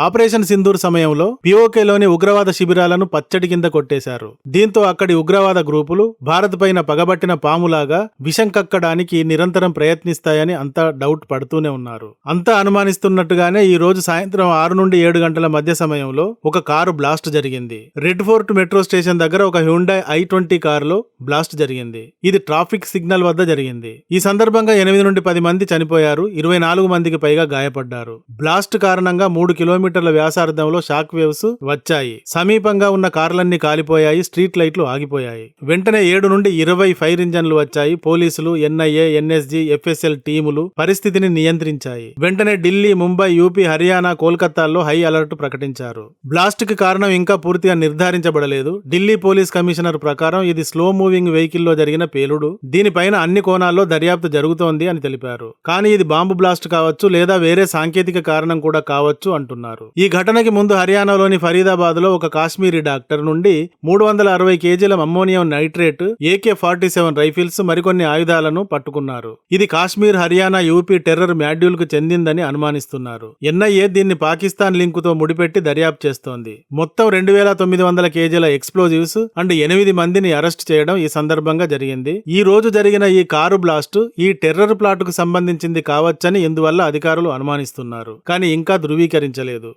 Operation Sindoor సమయంలో పిఓకేలోని ఉగ్రవాద శిబిరాలను పచ్చడి కింద కొట్టేశారు. దీంతో అక్కడి ఉగ్రవాద గ్రూపులు భారత్ పైన పగబట్టిన పాములాగా విషం కక్కడానికి నిరంతరం ప్రయత్నిస్తాయని అంతా డౌట్ పడుతూనే ఉన్నారు. అంతా అనుమానిస్తున్నట్టుగానే ఈ రోజు సాయంత్రం 6 నుండి 7 గంటల మధ్య సమయంలో ఒక కారు బ్లాస్ట్ జరిగింది. రెడ్ ఫోర్ట్ మెట్రో స్టేషన్ దగ్గర ఒక హ్యుండాయ్ i20 కారులో బ్లాస్ట్ జరిగింది. ఇది ట్రాఫిక్ సిగ్నల్ వద్ద జరిగింది. ఈ సందర్భంగా 8 నుండి 10 మంది చనిపోయారు. 24 మందికి పైగా గాయపడ్డారు. బ్లాస్ట్ కారణంగా 3 కిలోమీటర్ల వ్యాసార్థంలో షాక్ వేవ్స్ వచ్చాయి. సమీపంగా ఉన్న కార్లన్నీ కాలిపోయాయి. స్ట్రీట్ లైట్లు ఆగిపోయాయి. వెంటనే 7 నుండి 20 ఫైర్ ఇంజన్లు వచ్చాయి. పోలీసులు, ఎన్ఐఏ, ఎన్ఎస్జీ, ఎఫ్ఎస్ఎల్ టీములు పరిస్థితిని నియంత్రించాయి. వెంటనే ఢిల్లీ, ముంబై, యూపీ, హర్యానా, కోల్కతాల్లో హై అలర్ట్ ప్రకటించారు. బ్లాస్ట్ కి కారణం ఇంకా పూర్తిగా నిర్ధారించబడలేదు. ఢిల్లీ పోలీస్ కమిషనర్ ప్రకారం ఇది స్లో మూవింగ్ వెహికల్ లో జరిగిన పేలుడు. దీనిపైన అన్ని కోణాల్లో దర్యాప్తు జరుగుతోంది అని తెలిపారు. కానీ ఇది బాంబు బ్లాస్ట్ కావచ్చు లేదా వేరే సాంకేతిక కారణం కూడా కావచ్చు అంటున్నారు. ఈ ఘటనకి ముందు హర్యానాలోని ఫరీదాబాద్ లో ఒక కాశ్మీరీ డాక్టర్ నుండి 360 కేజీల అమ్మోనియం నైట్రేట్, AK-47 రైఫిల్స్, మరికొన్ని ఆయుధాలను పట్టుకున్నారు. ఇది Kashmir, Haryana, UP terror module కు చెందిందని అనుమానిస్తున్నారు. ఎన్ఐఏ దీన్ని పాకిస్తాన్ లింక్ తో ముడిపెట్టి దర్యాప్తు చేస్తోంది. మొత్తం 2900 కేజీల ఎక్స్ప్లోజివ్స్ అండ్ 8 మందిని అరెస్ట్ చేయడం ఈ సందర్భంగా జరిగింది. ఈ రోజు జరిగిన ఈ కారు బ్లాస్ట్ ఈ టెర్రర్ ప్లాట్ కు సంబంధించింది కావచ్చని ఇందువల్ల అధికారులు అనుమానిస్తున్నారు. కానీ ఇంకా ధృవీకరించలేదు.